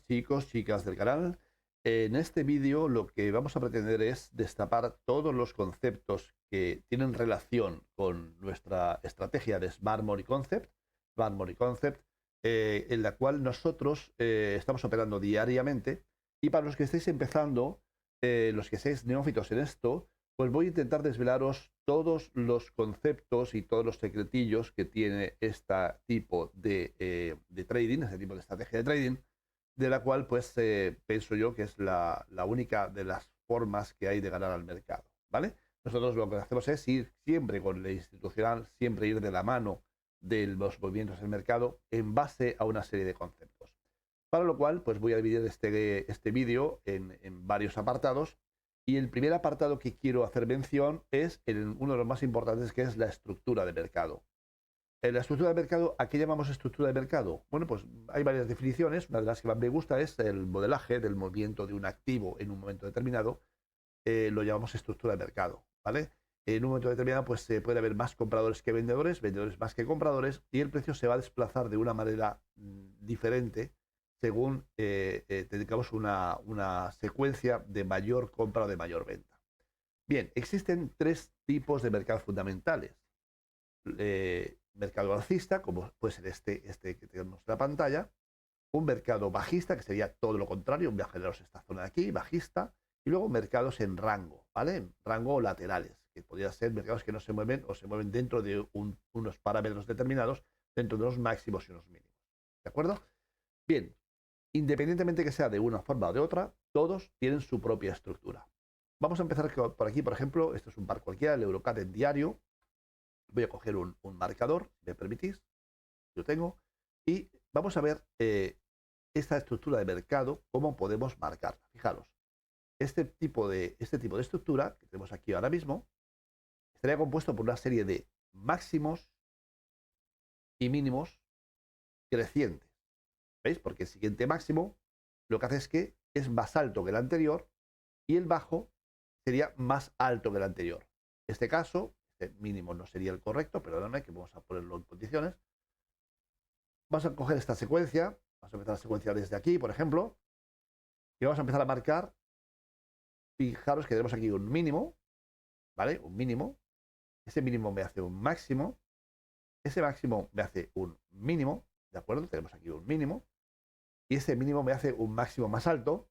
chicos, chicas del canal. En este vídeo lo que vamos a pretender es destapar todos los conceptos que tienen relación con nuestra estrategia de Smart Money Concept, en la cual nosotros estamos operando diariamente. Y para los que estéis empezando, los que seáis neófitos en esto, pues voy a intentar desvelaros todos los conceptos y todos los secretillos que tiene este tipo de trading, este tipo de estrategia de trading, de la cual pues pienso yo que es la única de las formas que hay de ganar al mercado, ¿vale? Nosotros lo que hacemos es ir siempre con la institucional, siempre ir de la mano de los movimientos del mercado en base a una serie de conceptos. Para lo cual, pues voy a dividir este vídeo en varios apartados. Y el primer apartado que quiero hacer mención es uno de los más importantes, que es la estructura de mercado. En la estructura de mercado, ¿a qué llamamos estructura de mercado? Bueno, pues hay varias definiciones. Una de las que más me gusta es el modelaje del movimiento de un activo en un momento determinado. Lo llamamos estructura de mercado, ¿vale? En un momento determinado, pues puede haber más compradores que vendedores, vendedores más que compradores, y el precio se va a desplazar de una manera diferente según tengamos una secuencia de mayor compra o de mayor venta. Bien, existen tres tipos de mercados fundamentales. Mercado alcista, como puede ser este que tenemos en la pantalla. Un mercado bajista, que sería todo lo contrario, voy a generaros esta zona de aquí, bajista. Y luego mercados en rango, ¿vale? En rango laterales, que podrían ser mercados que no se mueven o se mueven dentro de unos parámetros determinados, dentro de unos máximos y unos mínimos. ¿De acuerdo? Bien, independientemente que sea de una forma o de otra, todos tienen su propia estructura. Vamos a empezar por aquí, por ejemplo, esto es un par cualquiera, el Eurocat en diario. Voy a coger un marcador, si me permitís, lo tengo, y vamos a ver esta estructura de mercado, cómo podemos marcarla. Fijaros, este tipo de estructura que tenemos aquí ahora mismo estaría compuesto por una serie de máximos y mínimos crecientes. ¿Veis? Porque el siguiente máximo lo que hace es que es más alto que el anterior y el bajo sería más alto que el anterior. En este caso, este mínimo no sería el correcto, perdóname que vamos a ponerlo en condiciones. Vamos a coger esta secuencia, vamos a empezar la secuencia desde aquí, por ejemplo, y vamos a empezar a marcar. Fijaros que tenemos aquí un mínimo, ¿vale? Un mínimo. Ese mínimo me hace un máximo. Ese máximo me hace un mínimo, ¿de acuerdo? Tenemos aquí un mínimo. Y ese mínimo me hace un máximo más alto.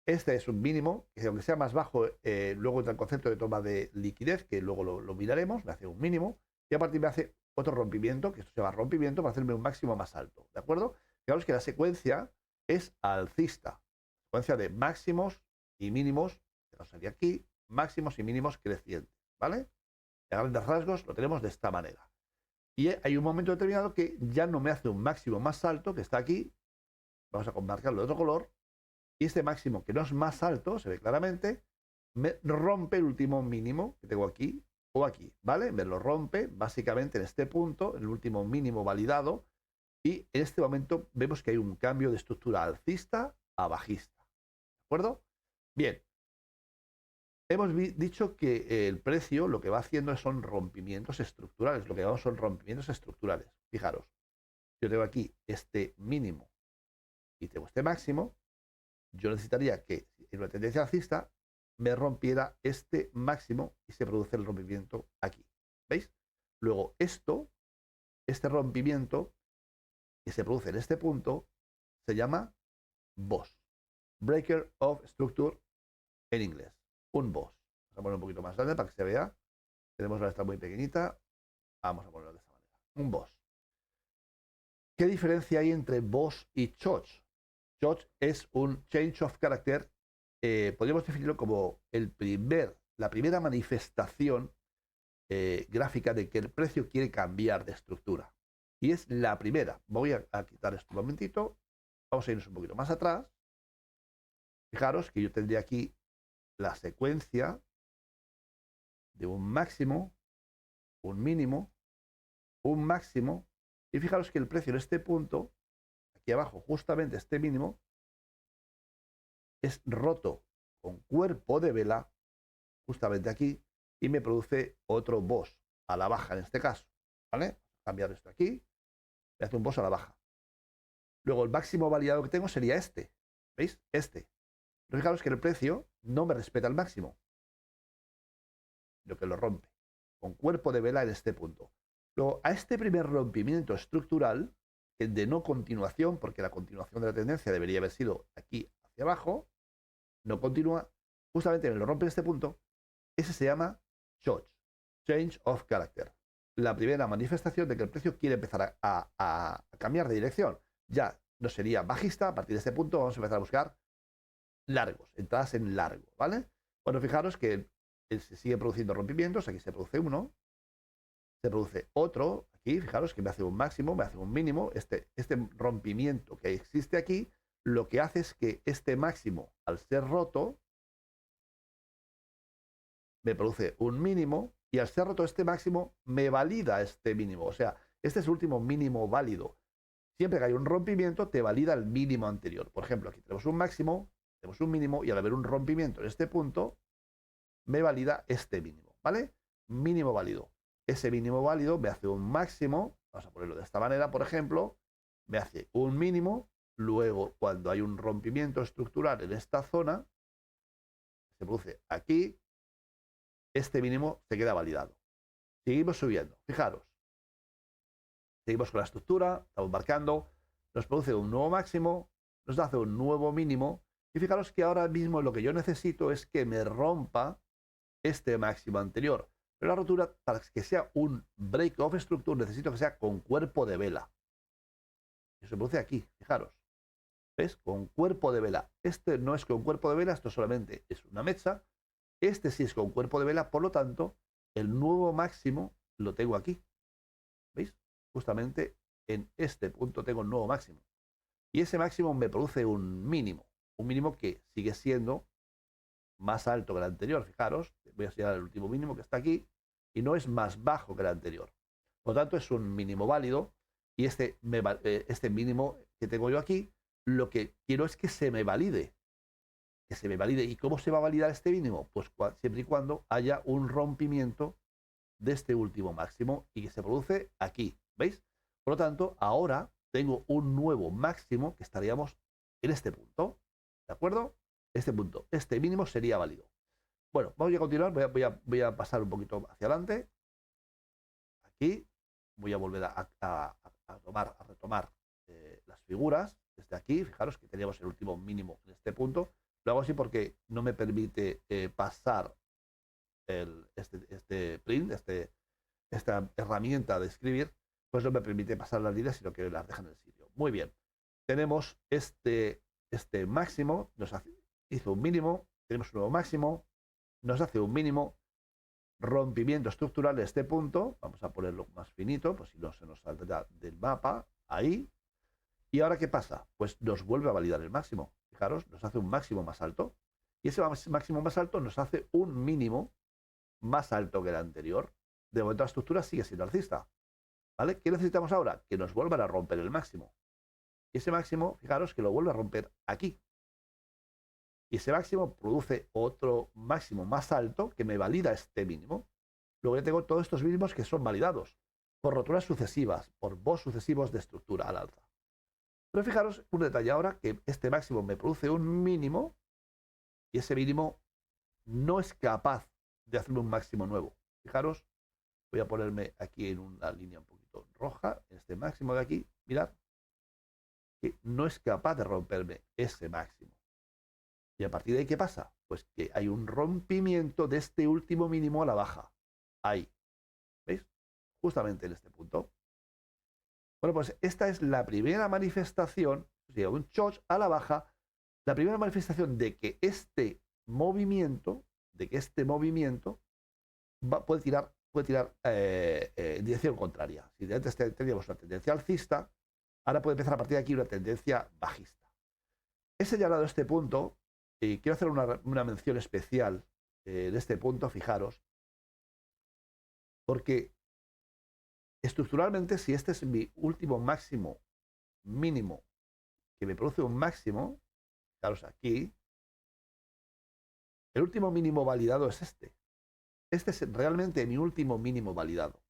Este es un mínimo, que aunque sea más bajo, luego entra el concepto de toma de liquidez, que luego lo miraremos, me hace un mínimo. Y a partir me hace otro rompimiento, que esto se llama rompimiento, para hacerme un máximo más alto, ¿de acuerdo? Fijaros que la secuencia es alcista. Secuencia de máximos y mínimos, que sería aquí, máximos y mínimos crecientes, ¿vale? A grandes rasgos lo tenemos de esta manera. Y hay un momento determinado que ya no me hace un máximo más alto, que está aquí. Vamos a marcarlo de otro color. Y este máximo, que no es más alto, se ve claramente, me rompe el último mínimo que tengo aquí o aquí, ¿vale? Me lo rompe básicamente en este punto, el último mínimo validado. Y en este momento vemos que hay un cambio de estructura alcista a bajista. ¿De acuerdo? Bien. Hemos dicho que el precio lo que va haciendo son rompimientos estructurales. Lo que llamamos son rompimientos estructurales. Fijaros, yo tengo aquí este mínimo y tengo este máximo. Yo necesitaría que en una tendencia alcista me rompiera este máximo y se produce el rompimiento aquí. ¿Veis? Luego este rompimiento que se produce en este punto se llama BOS. Breaker of Structure en inglés. Un BOS. Vamos a poner un poquito más grande para que se vea. Tenemos la esta muy pequeñita. Vamos a ponerlo de esta manera. Un BOS. ¿Qué diferencia hay entre BOS y CHOCH? CHOCH es un Change of Character. Podríamos definirlo como la primera manifestación gráfica de que el precio quiere cambiar de estructura. Y es la primera. Voy a quitar esto un momentito. Vamos a irnos un poquito más atrás. Fijaros que yo tendría aquí la secuencia de un máximo, un mínimo, un máximo. Y fijaros que el precio en este punto, aquí abajo, justamente este mínimo, es roto con cuerpo de vela, justamente aquí, y me produce otro BOS a la baja en este caso. ¿Vale? Cambiar esto aquí, me hace un BOS a la baja. Luego el máximo validado que tengo sería este. ¿Veis? Este. Pero fijaros que el precio no me respeta el máximo, lo que lo rompe, con cuerpo de vela en este punto. Luego, a este primer rompimiento estructural, el de no continuación, porque la continuación de la tendencia debería haber sido aquí hacia abajo, no continúa, justamente me lo rompe en este punto, ese se llama Change of Character. La primera manifestación de que el precio quiere empezar a cambiar de dirección. Ya no sería bajista, a partir de este punto vamos a empezar a buscar largos, entradas en largo, ¿vale? Bueno, fijaros que se sigue produciendo rompimientos, aquí se produce uno, se produce otro, aquí, fijaros que me hace un máximo, me hace un mínimo, este rompimiento que existe aquí, lo que hace es que este máximo, al ser roto, me produce un mínimo, y al ser roto este máximo, me valida este mínimo, o sea, este es el último mínimo válido. Siempre que hay un rompimiento, te valida el mínimo anterior. Por ejemplo, aquí tenemos un máximo, tenemos un mínimo, y al haber un rompimiento en este punto, me valida este mínimo, ¿vale? Mínimo válido. Ese mínimo válido me hace un máximo, vamos a ponerlo de esta manera, por ejemplo, me hace un mínimo, luego cuando hay un rompimiento estructural en esta zona, se produce aquí, este mínimo se queda validado. Seguimos subiendo, fijaros. Seguimos con la estructura, estamos marcando, nos produce un nuevo máximo, nos hace un nuevo mínimo, y fijaros que ahora mismo lo que yo necesito es que me rompa este máximo anterior. Pero la rotura, para que sea un break of structure, necesito que sea con cuerpo de vela. Eso se produce aquí, fijaros. ¿Ves? Con cuerpo de vela. Este no es con cuerpo de vela, esto solamente es una mecha. Este sí es con cuerpo de vela, por lo tanto, el nuevo máximo lo tengo aquí. ¿Veis? Justamente en este punto tengo el nuevo máximo. Y ese máximo me produce un mínimo que sigue siendo más alto que el anterior. Fijaros, voy a enseñar el último mínimo que está aquí, y no es más bajo que el anterior. Por lo tanto, es un mínimo válido, y este mínimo que tengo yo aquí, lo que quiero es que se me valide. Que se me valide. ¿Y cómo se va a validar este mínimo? Pues siempre y cuando haya un rompimiento de este último máximo y que se produce aquí. ¿Veis? Por lo tanto, ahora tengo un nuevo máximo que estaríamos en este punto. ¿De acuerdo? Este punto. Este mínimo sería válido. Bueno, vamos a continuar. Voy a pasar un poquito hacia adelante. Aquí voy a volver a retomar las figuras desde aquí. Fijaros que teníamos el último mínimo en este punto. Lo hago así porque no me permite pasar este print, esta herramienta de escribir, pues no me permite pasar las líneas, sino que las deja en el sitio. Muy bien. Tenemos este máximo, hizo un mínimo, tenemos un nuevo máximo, nos hace un mínimo, rompimiento estructural de este punto, vamos a ponerlo más finito, pues si no se nos saldrá del mapa, ahí. ¿Y ahora qué pasa? Pues nos vuelve a validar el máximo. Fijaros, nos hace un máximo más alto, y ese máximo más alto nos hace un mínimo más alto que el anterior. De momento la estructura sigue siendo alcista, ¿vale? ¿Qué necesitamos ahora? Que nos vuelvan a romper el máximo. Y ese máximo, fijaros que lo vuelve a romper aquí. Y ese máximo produce otro máximo más alto que me valida este mínimo. Luego ya tengo todos estos mínimos que son validados por roturas sucesivas, por BOS sucesivos de estructura al alza. Pero fijaros un detalle ahora, que este máximo me produce un mínimo y ese mínimo no es capaz de hacerme un máximo nuevo. Fijaros, voy a ponerme aquí en una línea un poquito roja, este máximo de aquí, mirad, que no es capaz de romperme ese máximo. Y a partir de ahí, ¿qué pasa? Pues que hay un rompimiento de este último mínimo a la baja. Ahí. ¿Veis? Justamente en este punto. Bueno, pues esta es la primera manifestación, o sea, un choch a la baja, la primera manifestación de que este movimiento, puede tirar en dirección contraria. Si antes teníamos una tendencia alcista, ahora puede empezar a partir de aquí una tendencia bajista. He señalado este punto y quiero hacer una mención especial de este punto, fijaros, porque estructuralmente, si este es mi último máximo mínimo que me produce un máximo, fijaros aquí, el último mínimo validado es este. Este es realmente mi último mínimo validado.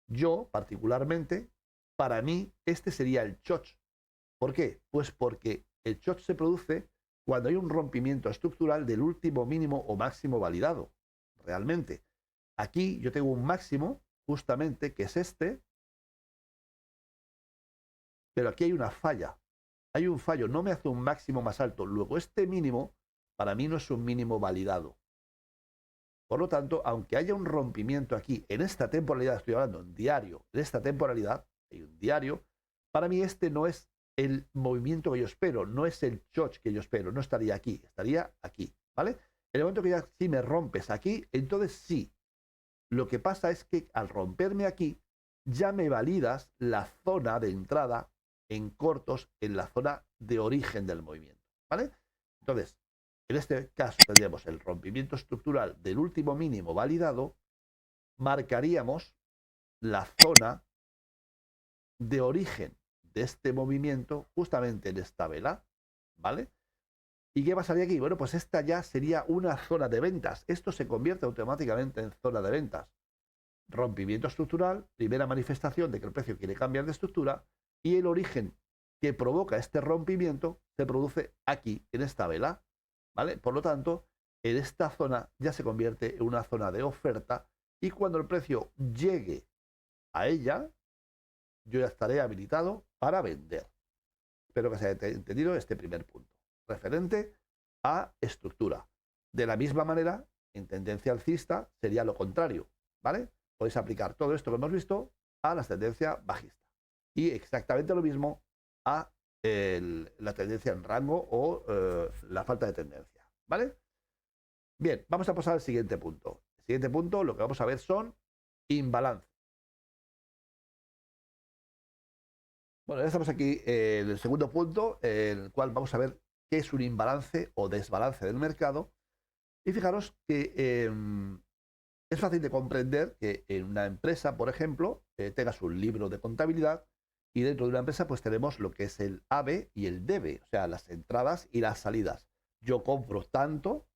Yo, particularmente, para mí, este sería el choch. ¿Por qué? Pues porque el shock se produce cuando hay un rompimiento estructural del último mínimo o máximo validado. Realmente. Aquí yo tengo un máximo, justamente, que es este, pero aquí hay una falla. Hay un fallo, no me hace un máximo más alto. Luego este mínimo, para mí no es un mínimo validado. Por lo tanto, aunque haya un rompimiento aquí, en esta temporalidad, estoy hablando en diario, en esta temporalidad, hay un diario, para mí este no es el movimiento que yo espero, no es el choch que yo espero, no estaría aquí, estaría aquí, ¿vale? En el momento que ya sí me rompes aquí, entonces sí. Lo que pasa es que al romperme aquí, ya me validas la zona de entrada en cortos en la zona de origen del movimiento, ¿vale? Entonces, en este caso tendríamos el rompimiento estructural del último mínimo validado, marcaríamos la zona de origen de este movimiento justamente en esta vela, ¿vale? ¿Y qué pasaría aquí? Bueno, pues esta ya sería una zona de ventas. Esto se convierte automáticamente en zona de ventas. Rompimiento estructural, primera manifestación de que el precio quiere cambiar de estructura, y el origen que provoca este rompimiento se produce aquí, en esta vela, ¿vale? Por lo tanto, en esta zona ya se convierte en una zona de oferta, y cuando el precio llegue a ella, yo ya estaré habilitado para vender. Espero que se haya entendido este primer punto, referente a estructura. De la misma manera, en tendencia alcista sería lo contrario, ¿vale? Podéis aplicar todo esto que hemos visto a la tendencia bajista. Y exactamente lo mismo a la tendencia en rango o la falta de tendencia, ¿vale? Bien, vamos a pasar al siguiente punto. El siguiente punto, lo que vamos a ver son imbalances. Bueno, ya estamos aquí en el segundo punto, en el cual vamos a ver qué es un imbalance o desbalance del mercado. Y fijaros que es fácil de comprender que en una empresa, por ejemplo, tengas un libro de contabilidad y dentro de una empresa pues tenemos lo que es el AB y el DB, o sea, las entradas y las salidas. Yo compro tanto,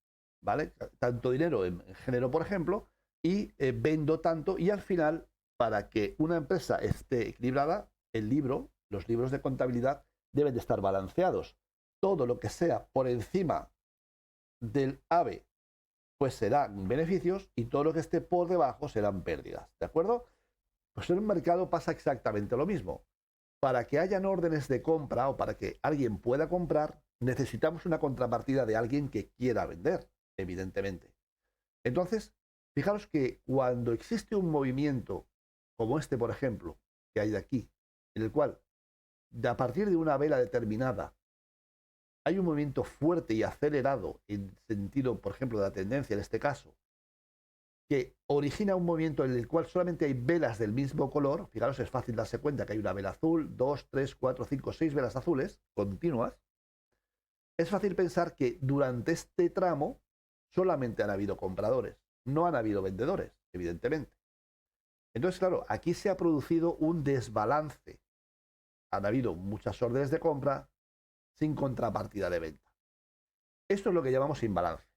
¿vale? Tanto dinero en género, por ejemplo, y vendo tanto y al final, para que una empresa esté equilibrada, el libro, los libros de contabilidad deben de estar balanceados. Todo lo que sea por encima del AB pues serán beneficios y todo lo que esté por debajo serán pérdidas, ¿de acuerdo? Pues en un mercado pasa exactamente lo mismo. Para que hayan órdenes de compra o para que alguien pueda comprar, necesitamos una contrapartida de alguien que quiera vender, evidentemente. Entonces, fijaros que cuando existe un movimiento como este, por ejemplo, que hay de aquí, en el cual, a partir de una vela determinada, hay un movimiento fuerte y acelerado en sentido, por ejemplo, de la tendencia en este caso, que origina un movimiento en el cual solamente hay velas del mismo color. Fijaros, es fácil darse cuenta que hay una vela azul, 2, 3, 4, 5, 6 velas azules continuas. Es fácil pensar que durante este tramo solamente han habido compradores, no han habido vendedores, evidentemente. Entonces, claro, aquí se ha producido un desbalance. Han habido muchas órdenes de compra sin contrapartida de venta. Esto es lo que llamamos imbalance.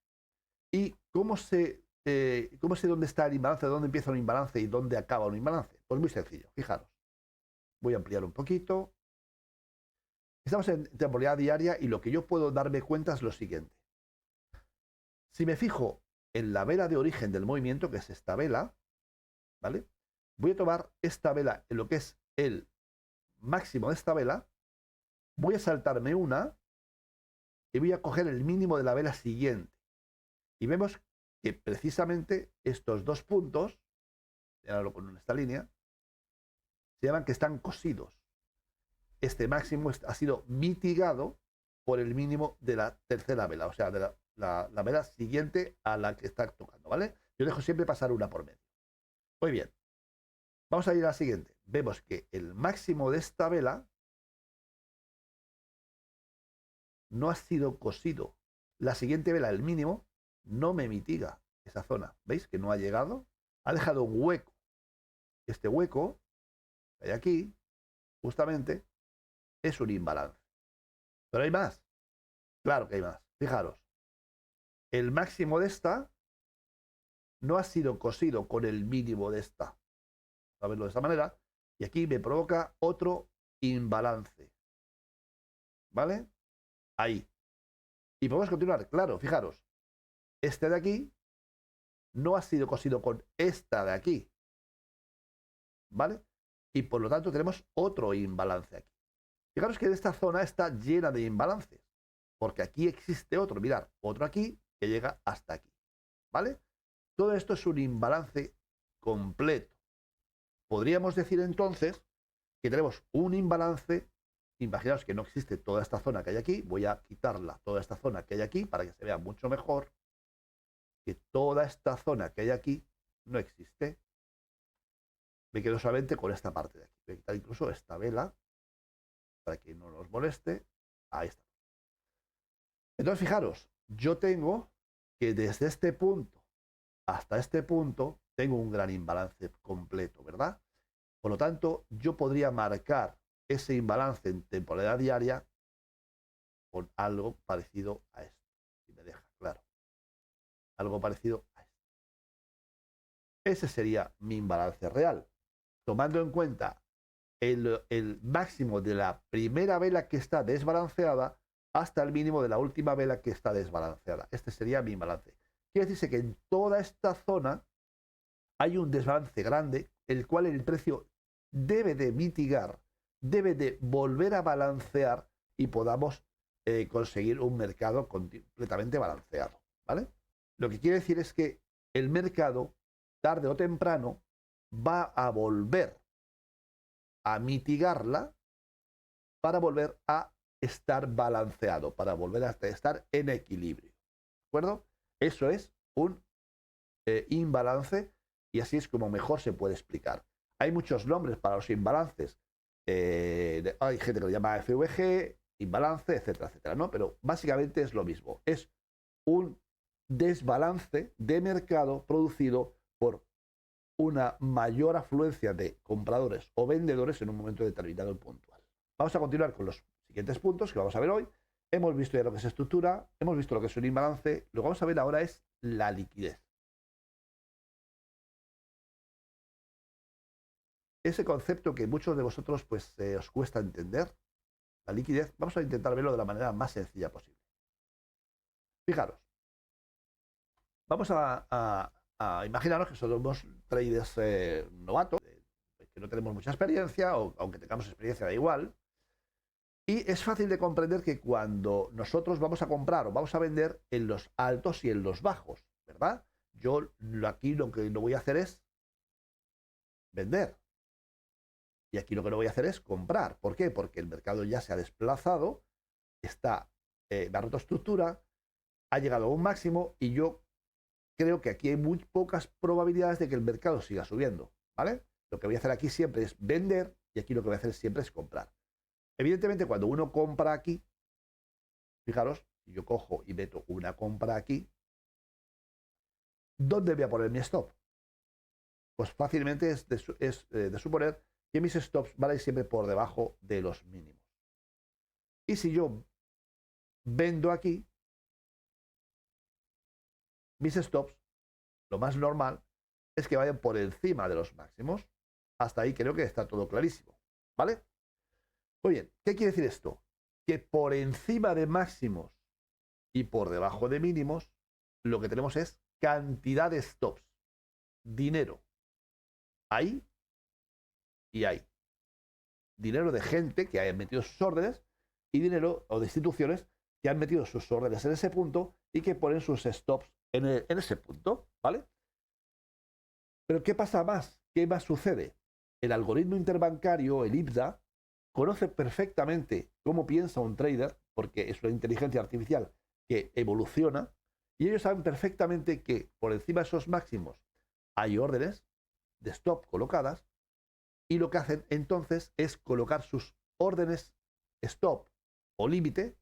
¿Y cómo sé dónde está el imbalance, dónde empieza un imbalance y dónde acaba un imbalance? Pues muy sencillo, fijaros. Voy a ampliar un poquito. Estamos en temporalidad diaria y lo que yo puedo darme cuenta es lo siguiente. Si me fijo en la vela de origen del movimiento, que es esta vela, ¿vale? Voy a tomar esta vela en lo que es el máximo de esta vela, voy a saltarme una y voy a coger el mínimo de la vela siguiente. Y vemos que precisamente estos dos puntos, ya con esta línea, se llaman que están cosidos. Este máximo ha sido mitigado por el mínimo de la tercera vela, o sea, de la vela siguiente a la que está tocando, ¿vale? Yo dejo siempre pasar una por medio. Muy bien. Vamos a ir a la siguiente. Vemos que el máximo de esta vela no ha sido cosido. La siguiente vela, el mínimo, no me mitiga esa zona. ¿Veis que no ha llegado? Ha dejado un hueco. Este hueco que hay aquí, justamente, es un imbalance. Pero hay más. Claro que hay más. Fijaros. El máximo de esta no ha sido cosido con el mínimo de esta. A verlo de esta manera. Y aquí me provoca otro imbalance. ¿vale? Ahí. Y podemos continuar, claro, fijaros. Este de aquí no ha sido cosido con esta de aquí, ¿vale? Y por lo tanto tenemos otro imbalance aquí. Fijaros que esta zona está llena de imbalances, porque aquí existe otro, mirad, otro aquí que llega hasta aquí, ¿vale? Todo esto es un imbalance completo. Podríamos decir entonces que tenemos un imbalance. Imaginaos que no existe toda esta zona que hay aquí. Voy a quitarla, toda esta zona que hay aquí, para que se vea mucho mejor. Que toda esta zona que hay aquí no existe. Me quedo solamente con esta parte de aquí. Voy a quitar incluso esta vela para que no nos moleste. Ahí está. Entonces, fijaros, yo tengo que desde este punto hasta este punto tengo un gran imbalance completo, ¿verdad? Por lo tanto, yo podría marcar ese imbalance en temporalidad diaria con algo parecido a esto. Si me deja, claro. Algo parecido a esto. Ese sería mi imbalance real. Tomando en cuenta el máximo de la primera vela que está desbalanceada hasta el mínimo de la última vela que está desbalanceada. Este sería mi imbalance. Quiere decirse que en toda esta zona hay un desbalance grande, el cual el precio debe de mitigar, debe de volver a balancear y podamos conseguir un mercado completamente balanceado, ¿vale? Lo que quiere decir es que el mercado, tarde o temprano, va a volver a mitigarla para volver a estar balanceado, para volver a estar en equilibrio, ¿de acuerdo? Eso es un imbalance y así es como mejor se puede explicar. Hay muchos nombres para los imbalances. Hay gente que lo llama FVG, imbalance, etcétera, etcétera, ¿no? Pero básicamente es lo mismo. Es un desbalance de mercado producido por una mayor afluencia de compradores o vendedores en un momento determinado y puntual. Vamos a continuar con los siguientes puntos que vamos a ver hoy. Hemos visto ya lo que es estructura, hemos visto lo que es un imbalance. Lo que vamos a ver ahora es la liquidez. Ese concepto que muchos de vosotros pues os cuesta entender, la liquidez, vamos a intentar verlo de la manera más sencilla posible. Fijaros, vamos a imaginaros que somos traders novatos, que no tenemos mucha experiencia, o aunque tengamos experiencia da igual, y es fácil de comprender que cuando nosotros vamos a comprar o vamos a vender en los altos y en los bajos, ¿verdad? Yo aquí lo que no voy a hacer es vender. Y aquí lo que no voy a hacer es comprar. ¿Por qué? Porque el mercado ya se ha desplazado, ha roto estructura, ha llegado a un máximo y yo creo que aquí hay muy pocas probabilidades de que el mercado siga subiendo, ¿vale? Lo que voy a hacer aquí siempre es vender y aquí lo que voy a hacer siempre es comprar. Evidentemente, cuando uno compra aquí, fijaros, yo cojo y meto una compra aquí, ¿dónde voy a poner mi stop? Pues fácilmente es de suponer que mis stops van a ir siempre por debajo de los mínimos. Y si yo vendo aquí, mis stops, lo más normal es que vayan por encima de los máximos. Hasta ahí creo que está todo clarísimo, ¿vale? Muy bien, ¿qué quiere decir esto? Que por encima de máximos y por debajo de mínimos, lo que tenemos es cantidad de stops, dinero, ahí y ahí. Dinero de gente que haya metido sus órdenes y dinero o de instituciones que han metido sus órdenes en ese punto y que ponen sus stops en ese punto, ¿vale? Pero ¿qué pasa más? ¿Qué más sucede? El algoritmo interbancario, el IBDA, conoce perfectamente cómo piensa un trader, porque es una inteligencia artificial que evoluciona, y ellos saben perfectamente que por encima de esos máximos hay órdenes de stop colocadas, y lo que hacen entonces es colocar sus órdenes stop o límite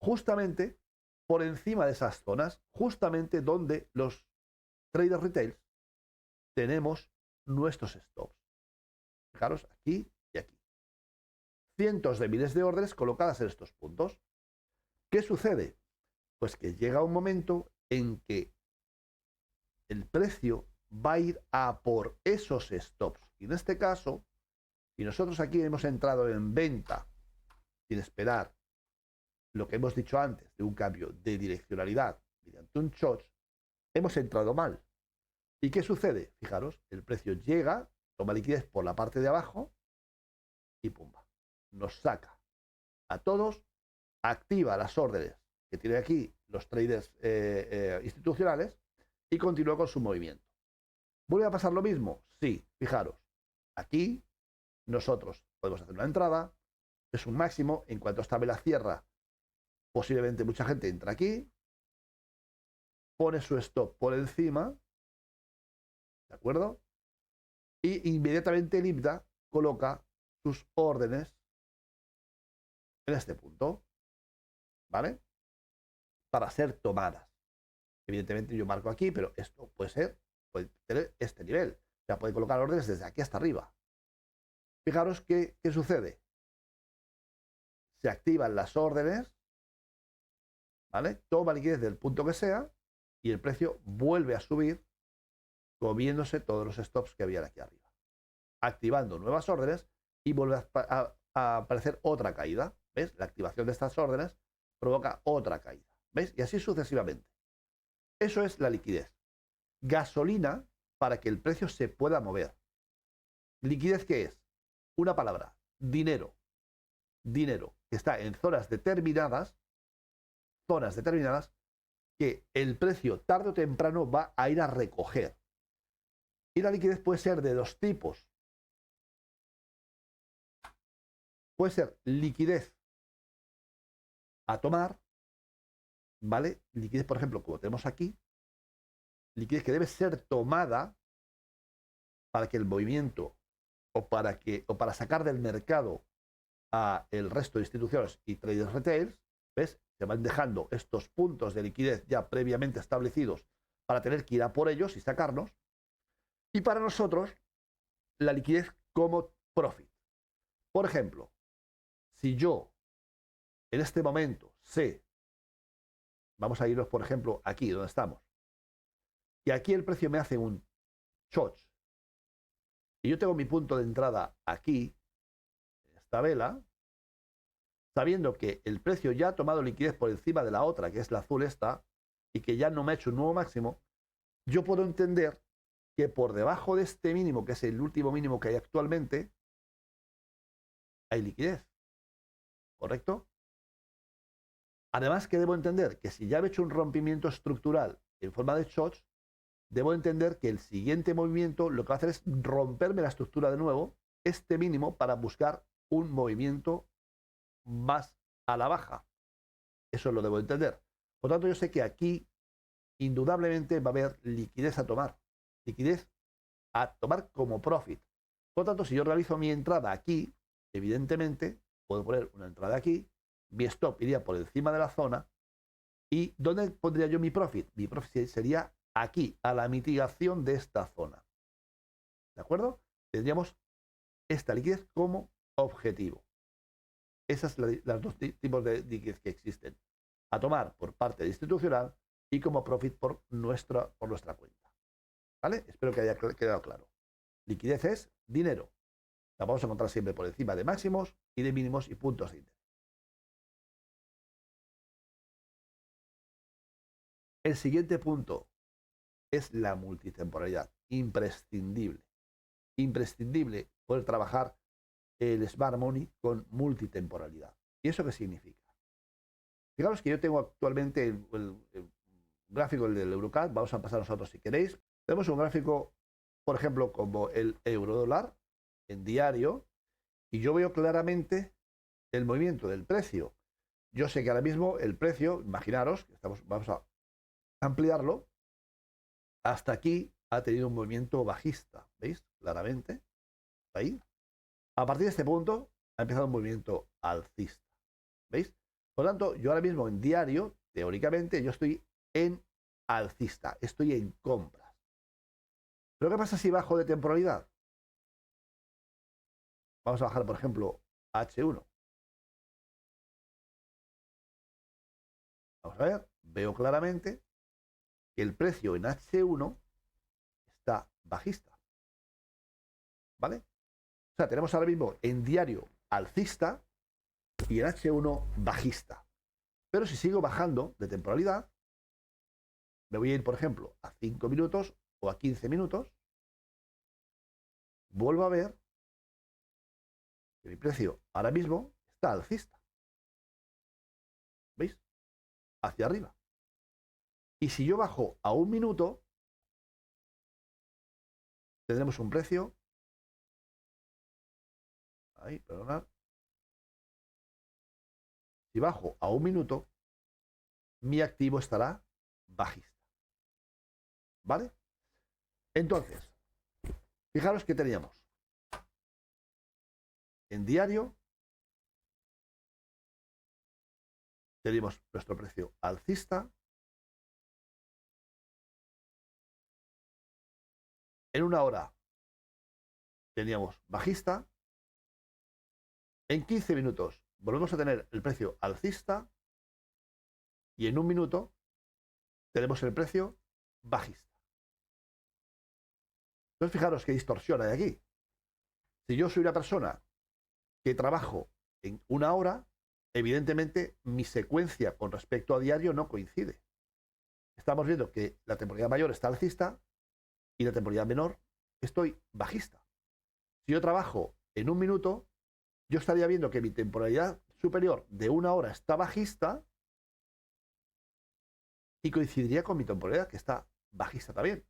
justamente por encima de esas zonas, justamente donde los traders retail tenemos nuestros stops. Fijaros aquí y aquí. Cientos de miles de órdenes colocadas en estos puntos. ¿Qué sucede? Pues que llega un momento en que el precio va a ir a por esos stops. Y en este caso, si nosotros aquí hemos entrado en venta sin esperar lo que hemos dicho antes de un cambio de direccionalidad mediante un short, hemos entrado mal. ¿Y qué sucede? Fijaros, el precio llega, toma liquidez por la parte de abajo y pumba, nos saca a todos, activa las órdenes que tienen aquí los traders institucionales y continúa con su movimiento. ¿Vuelve a pasar lo mismo? Sí, fijaros, aquí nosotros podemos hacer una entrada, es un máximo, en cuanto esta vela cierra, posiblemente mucha gente entra aquí, pone su stop por encima, ¿de acuerdo? Y inmediatamente el IBDA coloca sus órdenes en este punto, ¿vale? Para ser tomadas. Evidentemente yo marco aquí, pero esto puede tener este nivel. O sea, puede colocar órdenes desde aquí hasta arriba. Fijaros qué sucede. Se activan las órdenes, ¿vale? Toma liquidez del punto que sea y el precio vuelve a subir comiéndose todos los stops que había aquí arriba. Activando nuevas órdenes y vuelve a aparecer otra caída. ¿Ves? La activación de estas órdenes provoca otra caída. ¿Veis? Y así sucesivamente. Eso es la liquidez. Gasolina para que el precio se pueda mover. ¿Liquidez qué es? Una palabra, dinero. Dinero que está en zonas determinadas que el precio tarde o temprano va a ir a recoger. Y la liquidez puede ser de dos tipos. Puede ser liquidez a tomar, ¿vale? Liquidez, por ejemplo, como tenemos aquí, liquidez que debe ser tomada para que el movimiento o para sacar del mercado a el resto de instituciones y traders retail, ¿ves? Se van dejando estos puntos de liquidez ya previamente establecidos para tener que ir a por ellos y sacarnos. Y para nosotros, la liquidez como profit. Por ejemplo, si yo en este momento sé, vamos a irnos por ejemplo aquí donde estamos, y aquí el precio me hace un short, y yo tengo mi punto de entrada aquí, en esta vela, sabiendo que el precio ya ha tomado liquidez por encima de la otra, que es la azul esta, y que ya no me ha hecho un nuevo máximo, yo puedo entender que por debajo de este mínimo, que es el último mínimo que hay actualmente, hay liquidez. ¿Correcto? Además que debo entender que si ya he hecho un rompimiento estructural en forma de shorts, debo entender que el siguiente movimiento lo que va a hacer es romperme la estructura de nuevo, este mínimo, para buscar un movimiento más a la baja. Eso lo debo entender. Por tanto, yo sé que aquí indudablemente va a haber liquidez a tomar. Liquidez a tomar como profit. Por tanto, si yo realizo mi entrada aquí, evidentemente puedo poner una entrada aquí, mi stop iría por encima de la zona. ¿Y dónde pondría yo mi profit? Mi profit sería aquí, a la mitigación de esta zona. ¿De acuerdo? Tendríamos esta liquidez como objetivo. Esas son las dos tipos de liquidez que existen. A tomar por parte institucional y como profit por nuestra cuenta. ¿Vale? Espero que haya quedado claro. Liquidez es dinero. La vamos a encontrar siempre por encima de máximos y de mínimos y puntos de interés. El siguiente punto es la multitemporalidad. Imprescindible. Imprescindible poder trabajar el Smart Money con multitemporalidad. ¿Y eso qué significa? Fijaros que yo tengo actualmente el gráfico del Eurocat. Vamos a pasar nosotros si queréis. Tenemos un gráfico, por ejemplo, como el euro-dólar en diario. Y yo veo claramente el movimiento del precio. Yo sé que ahora mismo el precio, imaginaros, vamos a ampliarlo, hasta aquí ha tenido un movimiento bajista, ¿veis? Claramente, ahí. A partir de este punto ha empezado un movimiento alcista, ¿veis? Por lo tanto, yo ahora mismo en diario, teóricamente, yo estoy en alcista, estoy en compras. ¿Pero qué pasa si bajo de temporalidad? Vamos a bajar, por ejemplo, H1. Vamos a ver, veo claramente que el precio en H1 está bajista. ¿Vale? O sea, tenemos ahora mismo en diario alcista y en H1 bajista. Pero si sigo bajando de temporalidad, me voy a ir, por ejemplo, a 5 minutos o a 15 minutos, vuelvo a ver que mi precio ahora mismo está alcista. ¿Veis? Hacia arriba. Y si yo bajo a 1 minuto, tendremos un precio. Ahí, perdonad. Si bajo a 1 minuto, mi activo estará bajista. ¿Vale? Entonces, fijaros que teníamos en diario, tenemos nuestro precio alcista. En 1 hora teníamos bajista. En 15 minutos volvemos a tener el precio alcista. Y en 1 minuto tenemos el precio bajista. Entonces fijaros qué distorsión hay aquí. Si yo soy una persona que trabajo en 1 hora, evidentemente mi secuencia con respecto a diario no coincide. Estamos viendo que la temporalidad mayor está alcista y la temporalidad menor estoy bajista. Si yo trabajo en 1 minuto, yo estaría viendo que mi temporalidad superior de 1 hora está bajista y coincidiría con mi temporalidad que está bajista también.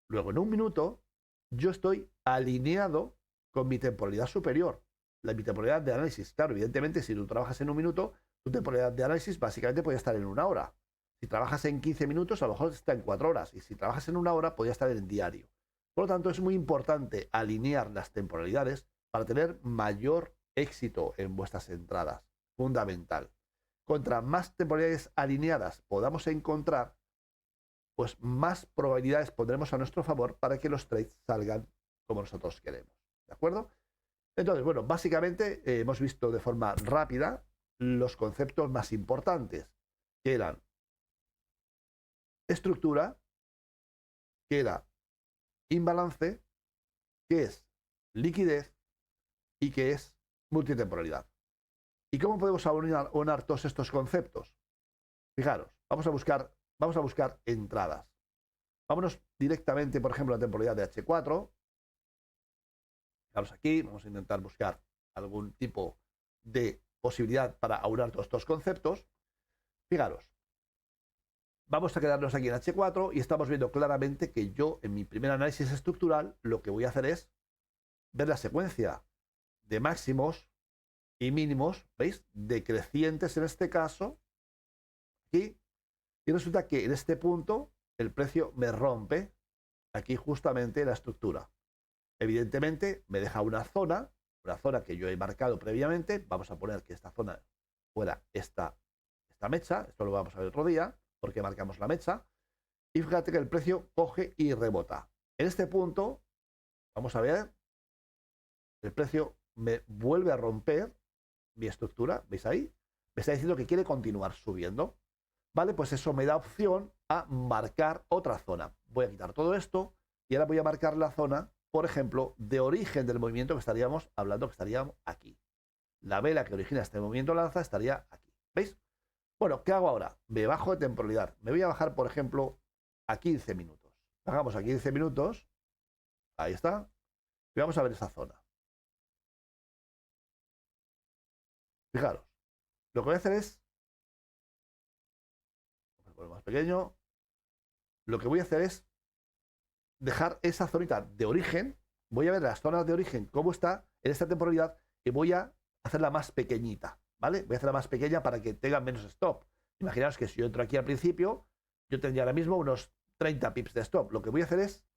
Luego en 1 minuto yo estoy alineado con mi temporalidad superior. Mi temporalidad de análisis, claro, evidentemente si tú trabajas en 1 minuto, tu temporalidad de análisis básicamente podría estar en 1 hora. Si trabajas en 15 minutos, a lo mejor está en 4 horas. Y si trabajas en 1 hora, podría estar en diario. Por lo tanto, es muy importante alinear las temporalidades para tener mayor éxito en vuestras entradas. Fundamental. Contra más temporalidades alineadas podamos encontrar, pues más probabilidades pondremos a nuestro favor para que los trades salgan como nosotros queremos. ¿De acuerdo? Entonces, bueno, básicamente hemos visto de forma rápida los conceptos más importantes, que eran estructura, que era imbalance, que es liquidez y que es multitemporalidad. ¿Y cómo podemos aunar todos estos conceptos? Fijaros, vamos a buscar entradas. Vámonos directamente, por ejemplo, a la temporalidad de H4. Fijaros aquí, vamos a intentar buscar algún tipo de posibilidad para aunar todos estos conceptos. Fijaros, vamos a quedarnos aquí en H4 y estamos viendo claramente que yo en mi primer análisis estructural lo que voy a hacer es ver la secuencia de máximos y mínimos, ¿veis? Decrecientes en este caso, aquí, y resulta que en este punto el precio me rompe aquí justamente la estructura. Evidentemente me deja una zona que yo he marcado previamente. Vamos a poner que esta zona fuera esta mecha. Esto lo vamos a ver otro día porque marcamos la mecha. Y fíjate que el precio coge y rebota. En este punto, vamos a ver, el precio me vuelve a romper mi estructura. ¿Veis ahí? Me está diciendo que quiere continuar subiendo. Vale, pues eso me da opción a marcar otra zona. Voy a quitar todo esto y ahora voy a marcar la zona, por ejemplo, de origen del movimiento que estaríamos hablando, que estaríamos aquí. La vela que origina este movimiento lanza estaría aquí. ¿Veis? Bueno, ¿qué hago ahora? Me bajo de temporalidad. Me voy a bajar, por ejemplo, a 15 minutos. Bajamos a 15 minutos. Ahí está. Y vamos a ver esa zona. Fijaros. Lo que voy a hacer es... más pequeño. Lo que voy a hacer es dejar esa zonita de origen. Voy a ver las zonas de origen, cómo está en esta temporalidad, y voy a hacerla más pequeñita, ¿vale? Voy a hacerla más pequeña para que tenga menos stop. Imaginaos que si yo entro aquí al principio, yo tendría ahora mismo unos 30 pips de stop. Lo que voy a hacer es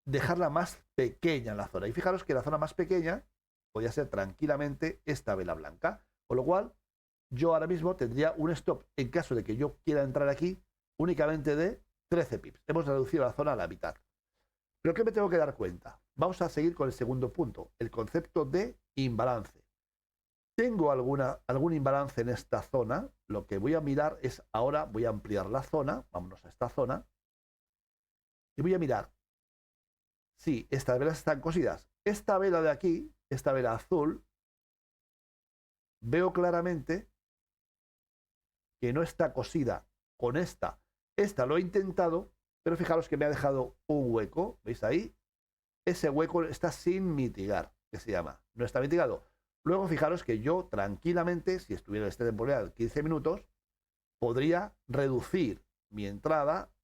dejarla más pequeña en la zona. Y fijaros que la zona más pequeña podría ser tranquilamente esta vela blanca. Con lo cual, yo ahora mismo tendría un stop, en caso de que yo quiera entrar aquí, únicamente de 13 pips. Hemos reducido la zona a la mitad. ¿Pero qué me tengo que dar cuenta? Vamos a seguir con el segundo punto, el concepto de imbalance. ¿Tengo algún imbalance en esta zona? Lo que voy a mirar es, ahora voy a ampliar la zona, vámonos a esta zona, y voy a mirar si estas velas están cosidas. Esta vela de aquí, esta vela azul, veo claramente que no está cosida con esta. Esta lo he intentado, pero fijaros que me ha dejado un hueco, ¿veis ahí? Ese hueco está sin mitigar, que se llama, no está mitigado. Luego fijaros que yo tranquilamente, si estuviera en este temporal 15 minutos, podría reducir mi entrada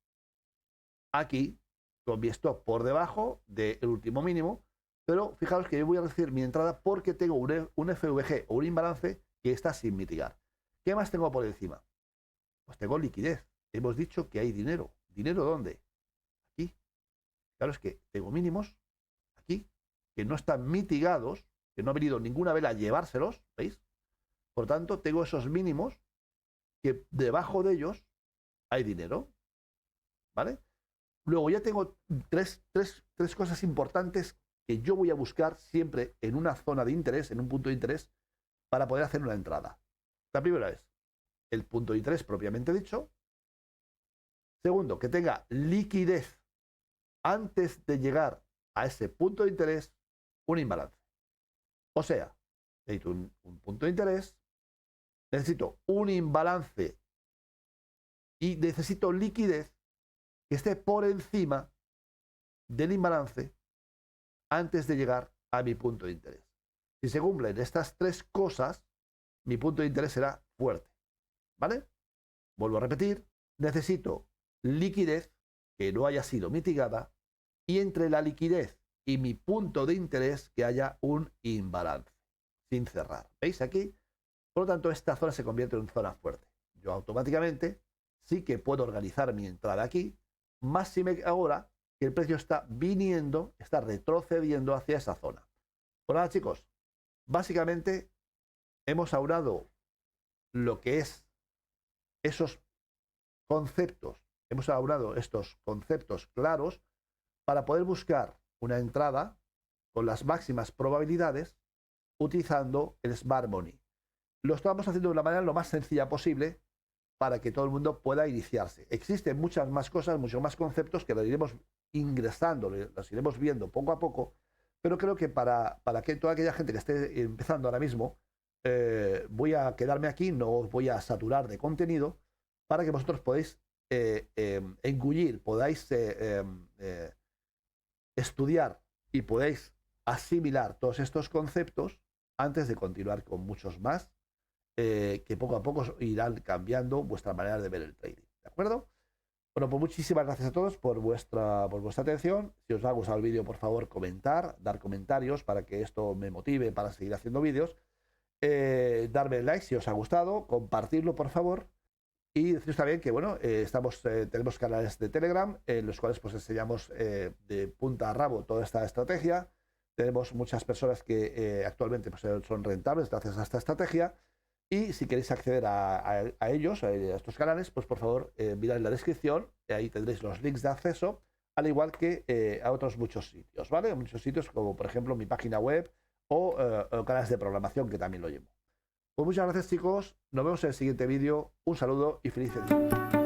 aquí, con mi stop por debajo del último mínimo, pero fijaros que yo voy a reducir mi entrada porque tengo un FVG o un imbalance que está sin mitigar. ¿Qué más tengo por encima? Pues tengo liquidez. Hemos dicho que hay dinero. ¿Dinero dónde? Aquí. Claro, es que tengo mínimos aquí, que no están mitigados, que no ha venido ninguna vela a llevárselos, ¿veis? Por tanto, tengo esos mínimos que debajo de ellos hay dinero, ¿vale? Luego ya tengo tres cosas importantes que yo voy a buscar siempre en una zona de interés, en un punto de interés, para poder hacer una entrada. La primera es el punto de interés propiamente dicho. Segundo, que tenga liquidez antes de llegar a ese punto de interés, un imbalance. O sea, necesito un punto de interés, necesito un imbalance y necesito liquidez que esté por encima del imbalance antes de llegar a mi punto de interés. Si se cumplen estas tres cosas, mi punto de interés será fuerte. ¿Vale? Vuelvo a repetir, necesito liquidez que no haya sido mitigada y entre la liquidez y mi punto de interés que haya un imbalance sin cerrar. ¿Veis aquí? Por lo tanto, esta zona se convierte en una zona fuerte. Yo automáticamente sí que puedo organizar mi entrada aquí, más si me ahora que el precio está viniendo, está retrocediendo hacia esa zona. Pues nada, chicos, básicamente hemos aunado lo que es esos conceptos, hemos aunado estos conceptos claros para poder buscar una entrada con las máximas probabilidades utilizando el Smart Money. Lo estamos haciendo de la manera lo más sencilla posible para que todo el mundo pueda iniciarse. Existen muchas más cosas, muchos más conceptos que lo iremos ingresando, los iremos viendo poco a poco, pero creo que para que toda aquella gente que esté empezando ahora mismo, voy a quedarme aquí, no os voy a saturar de contenido, para que vosotros podáis engullir, podáis estudiar y podáis asimilar todos estos conceptos antes de continuar con muchos más, que poco a poco irán cambiando vuestra manera de ver el trading. ¿De acuerdo? Bueno, pues muchísimas gracias a todos por vuestra atención. Si os ha gustado el vídeo, por favor, dar comentarios para que esto me motive para seguir haciendo vídeos. Darme like si os ha gustado, compartirlo, por favor. Y deciros también que, bueno, tenemos canales de Telegram en los cuales pues enseñamos de punta a rabo toda esta estrategia. Tenemos muchas personas que actualmente pues, son rentables gracias a esta estrategia. Y si queréis acceder a ellos, a estos canales, pues por favor mirad en la descripción, ahí tendréis los links de acceso, al igual que a otros muchos sitios, ¿vale? Muchos sitios como por ejemplo mi página web o canales de programación que también lo llevo. Pues muchas gracias chicos, nos vemos en el siguiente vídeo, un saludo y feliz día.